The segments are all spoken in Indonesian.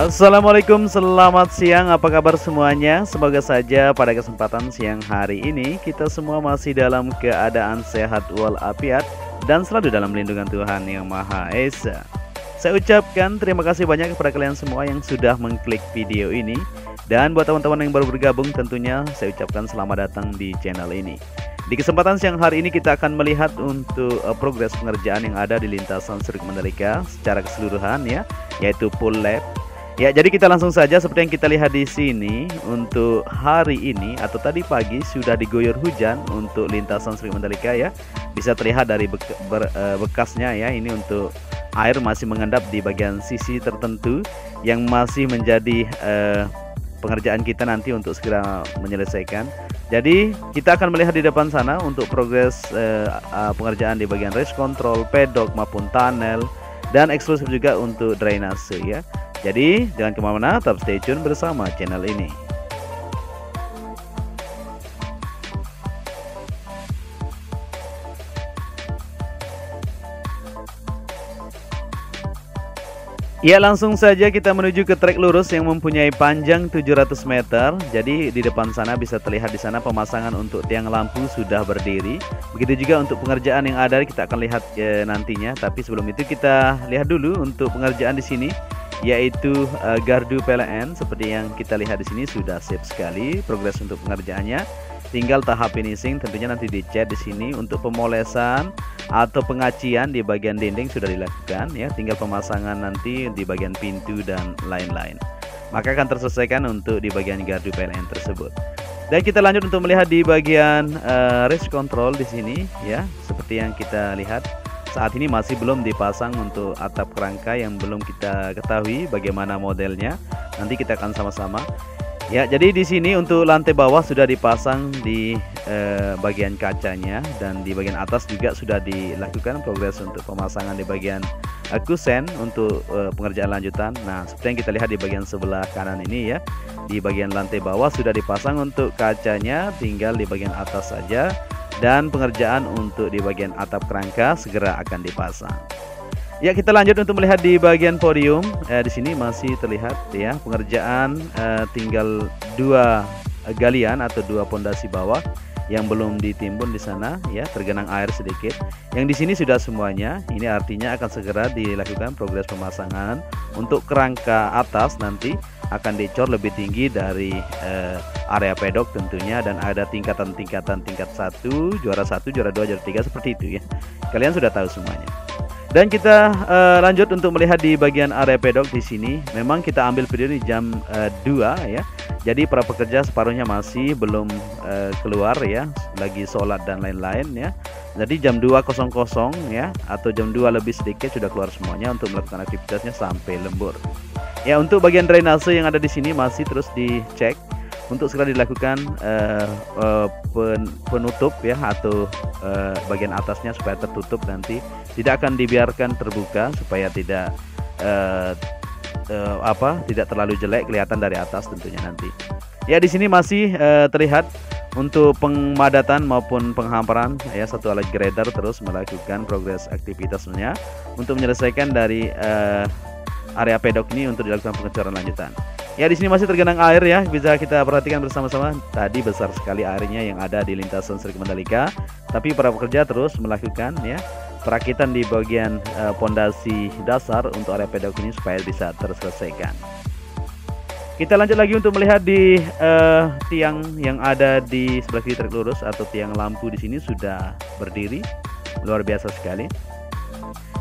Assalamualaikum, selamat siang, apa kabar semuanya? Semoga saja pada kesempatan siang hari ini kita semua masih dalam keadaan sehat walafiat dan selalu dalam lindungan Tuhan Yang Maha Esa. Saya ucapkan terima kasih banyak kepada kalian semua yang sudah mengklik video ini. Dan buat teman-teman yang baru bergabung tentunya saya ucapkan selamat datang di channel ini. Di kesempatan siang hari ini kita akan melihat untuk progres pengerjaan yang ada di lintasan sirkuit Mandalika secara keseluruhan ya, yaitu full lap. Ya, jadi kita langsung saja seperti yang kita lihat di sini untuk hari ini atau tadi pagi sudah diguyur hujan untuk lintasan sirkuit Mandalika ya. Bisa terlihat dari bekasnya ya, ini untuk air masih mengendap di bagian sisi tertentu yang masih menjadi pengerjaan kita nanti untuk segera menyelesaikan. Jadi kita akan melihat di depan sana untuk progres pengerjaan di bagian race control, pedok maupun tunnel, dan eksklusif juga untuk drainase ya. Jadi jangan kemana-mana, tetap stay tune bersama channel ini. Ya, langsung saja kita menuju ke trek lurus yang mempunyai panjang 700 meter. Jadi di depan sana bisa terlihat di sana pemasangan untuk tiang lampu sudah berdiri. Begitu juga untuk pengerjaan yang ada kita akan lihat nantinya. Tapi sebelum itu kita lihat dulu untuk pengerjaan di sini, yaitu gardu PLN seperti yang kita lihat di sini sudah siap sekali progres untuk pengerjaannya. Tinggal tahap finishing, tentunya nanti dicat di sini untuk pemolesan atau pengacian di bagian dinding sudah dilakukan ya, tinggal pemasangan nanti di bagian pintu dan lain-lain. Maka akan terselesaikan untuk di bagian gardu PLN tersebut. Dan kita lanjut untuk melihat di bagian race control di sini ya, seperti yang kita lihat. Saat ini masih belum dipasang untuk atap kerangka yang belum kita ketahui bagaimana modelnya. Nanti kita akan sama-sama. Ya, jadi di sini untuk lantai bawah sudah dipasang di bagian kacanya dan di bagian atas juga sudah dilakukan progres untuk pemasangan di bagian kusen untuk pengerjaan lanjutan. Nah, seperti yang kita lihat di bagian sebelah kanan ini ya, di bagian lantai bawah sudah dipasang untuk kacanya, tinggal di bagian atas saja. Dan pengerjaan untuk di bagian atap kerangka segera akan dipasang. Ya, kita lanjut untuk melihat di bagian podium. Di sini masih terlihat ya pengerjaan tinggal 2 galian atau 2 pondasi bawah yang belum ditimbun di sana ya, tergenang air sedikit. Yang di sini sudah semuanya. Ini artinya akan segera dilakukan progres pemasangan untuk kerangka atas, nanti akan dicor lebih tinggi dari area pedok tentunya, dan ada tingkatan-tingkatan, tingkat 1, juara 1, juara 2, juara 3 seperti itu ya. Kalian sudah tahu semuanya. Dan kita lanjut untuk melihat di bagian area pedok di sini. Memang kita ambil video di jam 2 ya. Jadi para pekerja separuhnya masih belum keluar ya, lagi sholat dan lain-lain ya. Jadi jam 2.00 ya, atau jam 2 lebih sedikit sudah keluar semuanya untuk melakukan aktivitasnya sampai lembur. Ya, untuk bagian drainase yang ada di sini masih terus dicek untuk segera dilakukan penutup ya, atau bagian atasnya supaya tertutup, nanti tidak akan dibiarkan terbuka supaya tidak tidak terlalu jelek kelihatan dari atas tentunya nanti. Ya, di sini masih terlihat untuk pengadatan maupun penghamparan ya, satu alat grader terus melakukan progres aktivitasnya untuk menyelesaikan dari area pedok ini untuk dilakukan pengecoran lanjutan. Ya, di sini masih tergenang air ya, bisa kita perhatikan bersama-sama. Tadi besar sekali airnya yang ada di lintasan sirkuit Mandalika, tapi para pekerja terus melakukan ya perakitan di bagian pondasi dasar untuk area pedok ini supaya bisa terselesaikan. Kita lanjut lagi untuk melihat di tiang yang ada di sebelah kiri trek lurus atau tiang lampu di sini sudah berdiri, luar biasa sekali.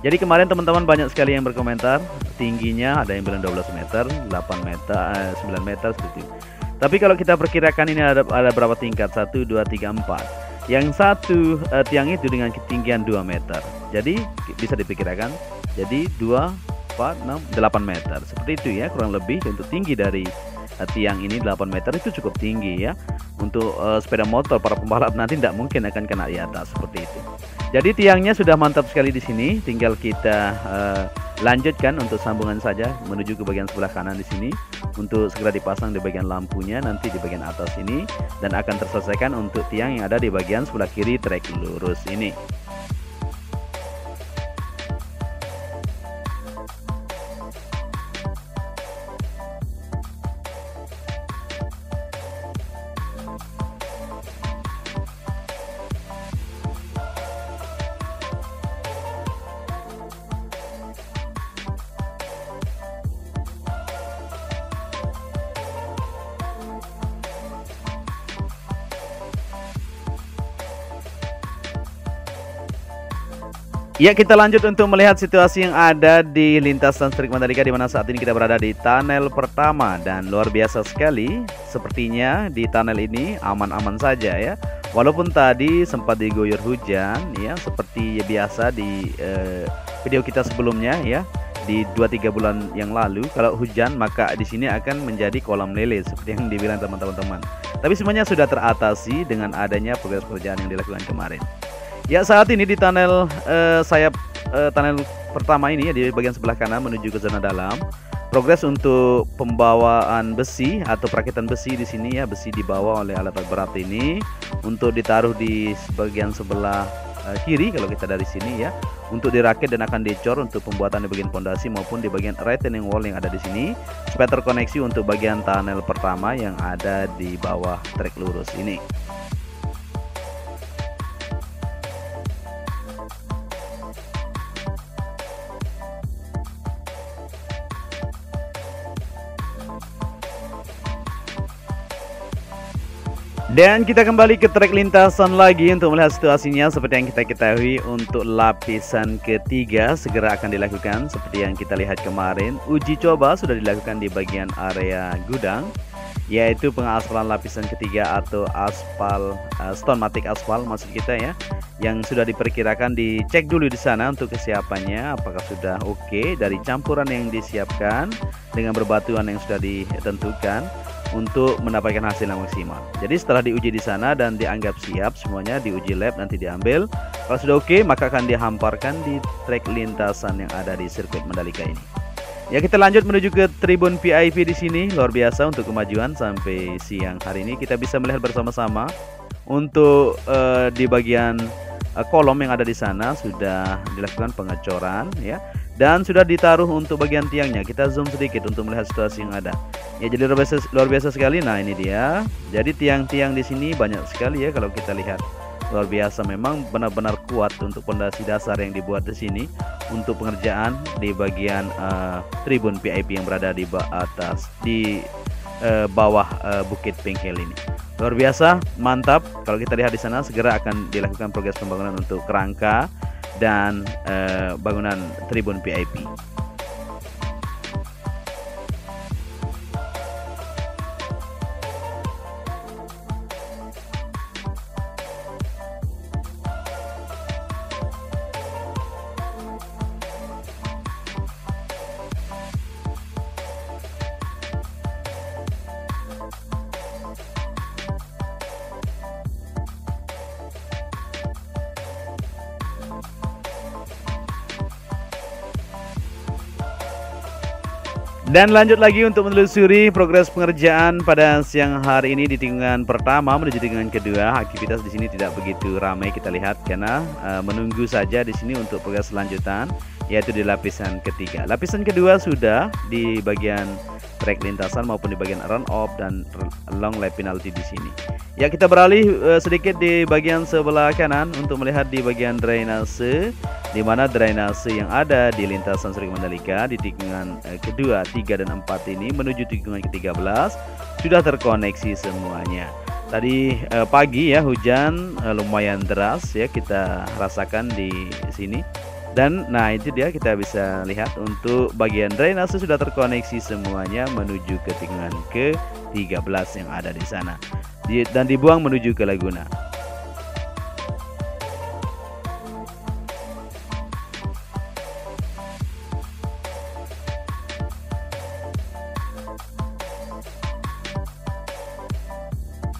Jadi kemarin teman-teman banyak sekali yang berkomentar tingginya, ada yang bilang 12 meter, 8 meter, 9 meter seperti itu. Tapi kalau kita perkirakan ini ada berapa tingkat? 1, 2, 3, 4. Yang satu tiang itu dengan ketinggian 2 meter. Jadi bisa diperkirakan jadi 2, 4, 6, 8 meter. Seperti itu ya, kurang lebih. Untuk tinggi dari tiang ini 8 meter itu cukup tinggi ya. Untuk sepeda motor para pembalap nanti tidak mungkin akan kena di atas seperti itu. Jadi tiangnya sudah mantap sekali di sini. Tinggal kita lanjutkan untuk sambungan saja menuju ke bagian sebelah kanan di sini untuk segera dipasang di bagian lampunya nanti di bagian atas ini, dan akan terselesaikan untuk tiang yang ada di bagian sebelah kiri trek lurus ini. Ya, kita lanjut untuk melihat situasi yang ada di lintasan Sirkuit Mandalika, di mana saat ini kita berada di tunnel pertama dan luar biasa sekali. Sepertinya di tunnel ini aman-aman saja ya. Walaupun tadi sempat diguyur hujan ya, seperti biasa di video kita sebelumnya ya. Di 2-3 bulan yang lalu, kalau hujan maka di sini akan menjadi kolam lele seperti yang dibilang teman-teman. Tapi semuanya sudah teratasi dengan adanya progres pekerjaan yang dilakukan kemarin. Ya, saat ini di tunnel tunnel pertama ini ya, di bagian sebelah kanan menuju ke zona dalam. Progres untuk pembawaan besi atau perakitan besi di sini ya, besi dibawa oleh alat berat ini untuk ditaruh di bagian sebelah kiri kalau kita dari sini ya, untuk dirakit dan akan dicor untuk pembuatan di bagian pondasi maupun di bagian retaining wall yang ada di sini supaya terkoneksi untuk bagian tunnel pertama yang ada di bawah trek lurus ini. Dan kita kembali ke trek lintasan lagi untuk melihat situasinya. Seperti yang kita ketahui, untuk lapisan ketiga segera akan dilakukan. Seperti yang kita lihat kemarin, uji coba sudah dilakukan di bagian area gudang, yaitu pengaspalan lapisan ketiga atau aspal stone matic aspal maksud kita ya, yang sudah diperkirakan. Dicek dulu di sana untuk kesiapannya apakah sudah oke dari campuran yang disiapkan dengan berbatuan yang sudah ditentukan untuk mendapatkan hasil yang maksimal. Jadi setelah diuji di sana dan dianggap siap semuanya, diuji lab nanti diambil. Kalau sudah oke, maka akan dihamparkan di trek lintasan yang ada di sirkuit Mandalika ini. Ya, kita lanjut menuju ke tribun VIP di sini. Luar biasa untuk kemajuan sampai siang hari ini kita bisa melihat bersama-sama untuk di bagian kolom yang ada di sana sudah dilakukan pengecoran ya. Dan sudah ditaruh untuk bagian tiangnya. Kita zoom sedikit untuk melihat situasi yang ada. Ya, jadi luar biasa sekali. Nah, ini dia. Jadi tiang-tiang di sini banyak sekali ya kalau kita lihat. Luar biasa, memang benar-benar kuat untuk pondasi dasar yang dibuat di sini untuk pengerjaan di bagian tribun VIP yang berada di bawah Bukit Bengkel ini. Luar biasa, mantap. Kalau kita lihat di sana segera akan dilakukan progres pembangunan untuk kerangka dan bangunan tribun VIP. Dan lanjut lagi untuk menelusuri progres pengerjaan pada siang hari ini di tikungan pertama menuju tikungan kedua. Aktivitas di sini tidak begitu ramai kita lihat karena menunggu saja di sini untuk progres selanjutan, yaitu di lapisan ketiga. Lapisan kedua sudah di bagian trek lintasan maupun di bagian run off dan long lap penalty di sini. Ya, kita beralih sedikit di bagian sebelah kanan untuk melihat di bagian drainase, di mana drainase yang ada di lintasan Sirkuit Mandalika di tikungan kedua, 3 dan 4 ini menuju tikungan ke-13 sudah terkoneksi semuanya. Tadi pagi ya hujan lumayan deras ya kita rasakan di sini. Dan nah itu dia, kita bisa lihat untuk bagian drainase sudah terkoneksi semuanya menuju ke tikungan ke-13 yang ada di sana. Dan dibuang menuju ke Laguna.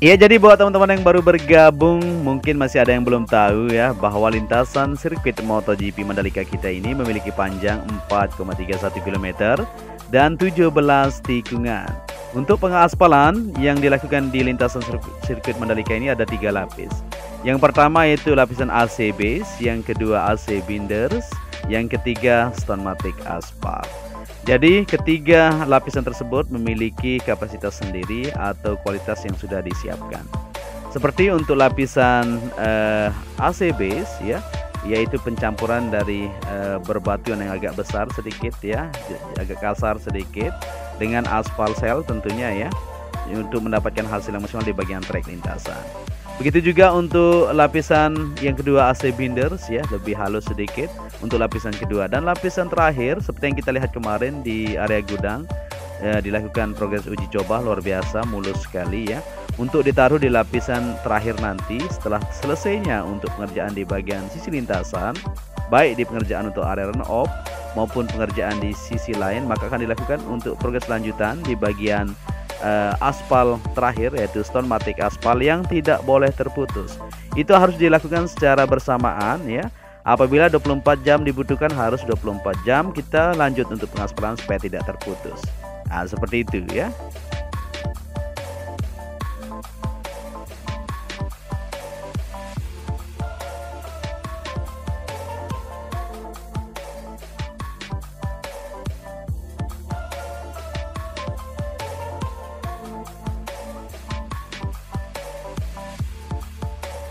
Ya, jadi buat teman-teman yang baru bergabung, mungkin masih ada yang belum tahu ya bahwa lintasan sirkuit MotoGP Mandalika kita ini memiliki panjang 4,31 km dan 17 tikungan. Untuk pengaspalan yang dilakukan di lintasan sirkuit Mandalika ini ada 3 lapis. Yang pertama yaitu lapisan AC base, yang kedua AC binders, yang ketiga stone matic aspal. Jadi ketiga lapisan tersebut memiliki kapasitas sendiri atau kualitas yang sudah disiapkan. Seperti untuk lapisan AC base ya, yaitu pencampuran dari berbatuan yang agak besar sedikit ya, agak kasar sedikit dengan aspal sel tentunya ya, untuk mendapatkan hasil yang maksimal di bagian trek lintasan. Begitu juga untuk lapisan yang kedua AC binders ya, lebih halus sedikit untuk lapisan kedua. Dan lapisan terakhir seperti yang kita lihat kemarin di area gudang, dilakukan progres uji coba luar biasa, mulus sekali ya. Untuk ditaruh di lapisan terakhir nanti setelah selesainya untuk pengerjaan di bagian sisi lintasan, baik di pengerjaan untuk area run off maupun pengerjaan di sisi lain, maka akan dilakukan untuk progres lanjutan di bagian aspal terakhir, yaitu stone matic aspal yang tidak boleh terputus. Itu harus dilakukan secara bersamaan ya. Apabila 24 jam dibutuhkan, harus 24 jam kita lanjut untuk pengaspalan supaya tidak terputus. Nah, seperti itu ya.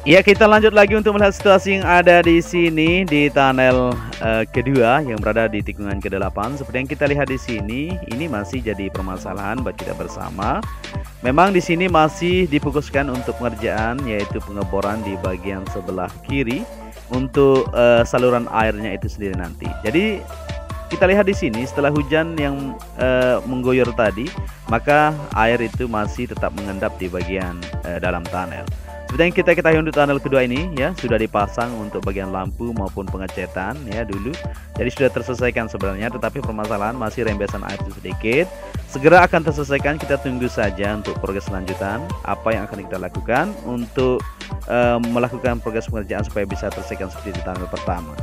Ya, kita lanjut lagi untuk melihat situasi yang ada di sini di tunnel kedua yang berada di tikungan ke-8. Seperti yang kita lihat di sini, ini masih jadi permasalahan buat kita bersama. Memang di sini masih difokuskan untuk pengerjaan, yaitu pengeboran di bagian sebelah kiri untuk saluran airnya itu sendiri nanti. Jadi kita lihat di sini setelah hujan yang mengguyur tadi, maka air itu masih tetap mengendap di bagian dalam tunnel. Seperti yang kita ketahui untuk tunnel kedua ini ya, sudah dipasang untuk bagian lampu maupun pengecetan ya dulu. Jadi sudah terselesaikan sebenarnya, tetapi permasalahan masih rembesan air itu sedikit. Segera akan terselesaikan, kita tunggu saja untuk progres lanjutan apa yang akan kita lakukan untuk melakukan progres pengerjaan supaya bisa terselesaikan seperti di tunnel pertama.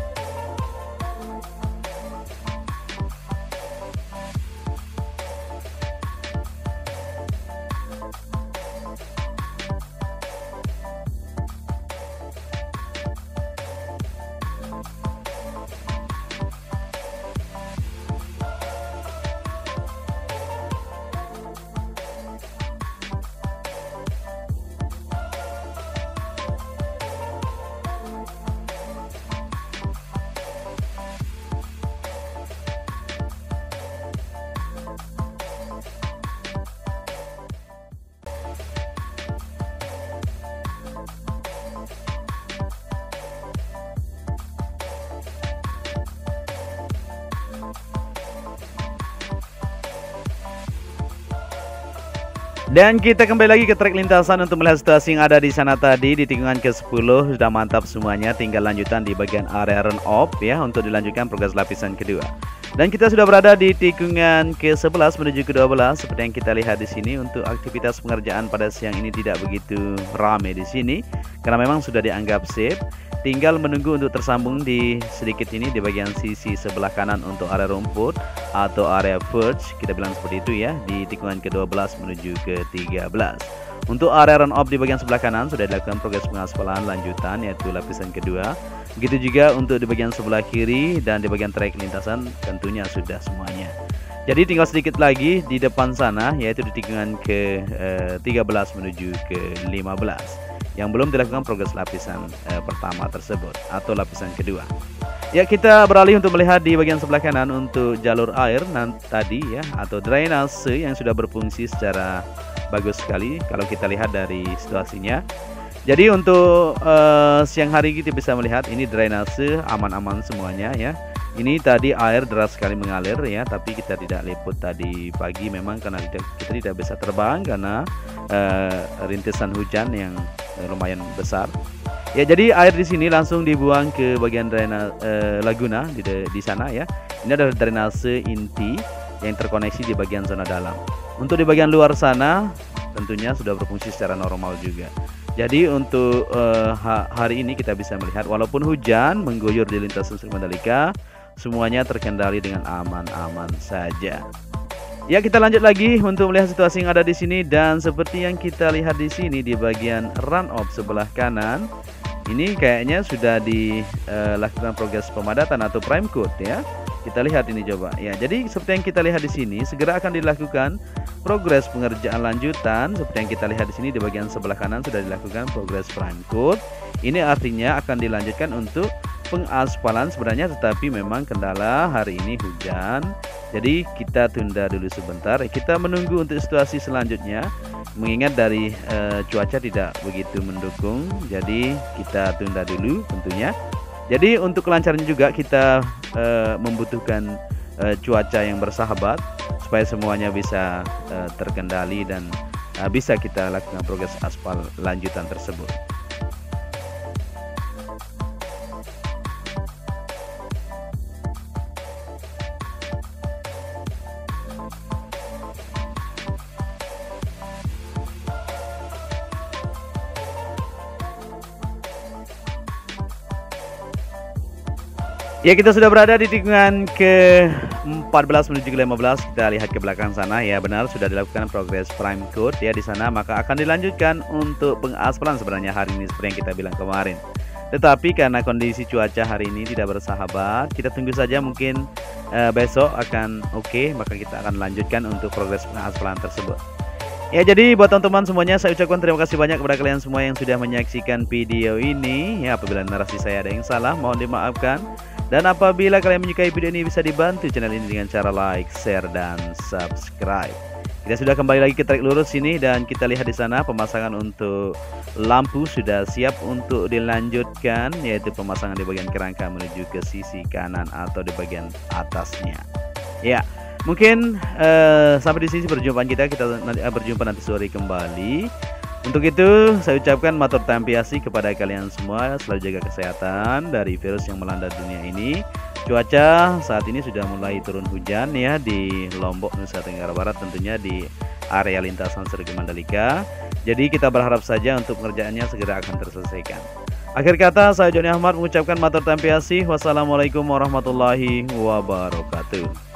Dan kita kembali lagi ke trek lintasan untuk melihat situasi yang ada di sana tadi di tikungan ke-10. Sudah mantap semuanya, tinggal lanjutan di bagian area run off ya untuk dilanjutkan progres lapisan kedua. Dan kita sudah berada di tikungan ke-11 menuju ke-12 seperti yang kita lihat di sini. Untuk aktivitas pengerjaan pada siang ini tidak begitu ramai di sini karena memang sudah dianggap safe. Tinggal menunggu untuk tersambung di sedikit ini di bagian sisi sebelah kanan untuk area rumput atau area verge, kita bilang seperti itu ya, di tikungan ke-12 menuju ke-13. Untuk area run off di bagian sebelah kanan sudah dilakukan progres pengaspalan lanjutan yaitu lapisan kedua. Begitu juga untuk di bagian sebelah kiri dan di bagian trek lintasan tentunya sudah semuanya. Jadi tinggal sedikit lagi di depan sana yaitu di tikungan ke-13 menuju ke-15 yang belum dilakukan progres lapisan pertama tersebut atau lapisan kedua. Ya, kita beralih untuk melihat di bagian sebelah kanan untuk jalur air tadi ya atau drainase yang sudah berfungsi secara bagus sekali kalau kita lihat dari situasinya. Jadi untuk siang hari kita bisa melihat ini drainase aman-aman semuanya ya. Ini tadi air deras sekali mengalir ya, tapi kita tidak liput tadi pagi memang karena kita tidak bisa terbang karena rintisan hujan yang lumayan besar. Ya, jadi air di sini langsung dibuang ke bagian laguna di sana ya. Ini adalah drainase inti yang terkoneksi di bagian zona dalam. Untuk di bagian luar sana tentunya sudah berfungsi secara normal juga. Jadi untuk hari ini kita bisa melihat walaupun hujan mengguyur di lintasan Sri Mandalika, semuanya terkendali dengan aman-aman saja. Ya, kita lanjut lagi untuk melihat situasi yang ada di sini dan seperti yang kita lihat di sini di bagian run off sebelah kanan, ini kayaknya sudah dilakukan progres pemadatan atau prime coat ya. Kita lihat ini coba ya. Jadi seperti yang kita lihat di sini segera akan dilakukan progres pengerjaan lanjutan. Seperti yang kita lihat di sini di bagian sebelah kanan sudah dilakukan progres prime coat. Ini artinya akan dilanjutkan untuk pengaspalan sebenarnya, tetapi memang kendala hari ini hujan. Jadi kita tunda dulu sebentar. Kita menunggu untuk situasi selanjutnya mengingat dari cuaca tidak begitu mendukung, jadi kita tunda dulu tentunya. Jadi untuk kelancarannya juga kita membutuhkan cuaca yang bersahabat supaya semuanya bisa terkendali dan bisa kita lakukan progres aspal lanjutan tersebut. Ya, kita sudah berada di tikungan ke-14 menuju ke-15. Kita lihat ke belakang sana. Ya, benar sudah dilakukan progres prime coat ya di sana, maka akan dilanjutkan untuk pengaspalan sebenarnya hari ini seperti yang kita bilang kemarin. Tetapi karena kondisi cuaca hari ini tidak bersahabat, kita tunggu saja, mungkin besok akan oke, maka kita akan lanjutkan untuk progres pengaspalan tersebut. Ya, jadi buat teman-teman semuanya saya ucapkan terima kasih banyak kepada kalian semua yang sudah menyaksikan video ini. Ya, apabila narasi saya ada yang salah mohon dimaafkan. Dan apabila kalian menyukai video ini, bisa dibantu channel ini dengan cara like, share, dan subscribe. Kita sudah kembali lagi ke trek lurus ini dan kita lihat di sana pemasangan untuk lampu sudah siap untuk dilanjutkan, yaitu pemasangan di bagian kerangka menuju ke sisi kanan atau di bagian atasnya. Ya, mungkin sampai di sini perjumpaan kita berjumpa nanti sore kembali. Untuk itu saya ucapkan matur tampiasi kepada kalian semua, selalu jaga kesehatan dari virus yang melanda dunia ini. Cuaca saat ini sudah mulai turun hujan ya di Lombok, Nusa Tenggara Barat, tentunya di area lintasan Sergi Mandalika. Jadi kita berharap saja untuk pekerjaannya segera akan terselesaikan. Akhir kata saya Joni Ahmad mengucapkan matur tampiasi. Wassalamualaikum warahmatullahi wabarakatuh.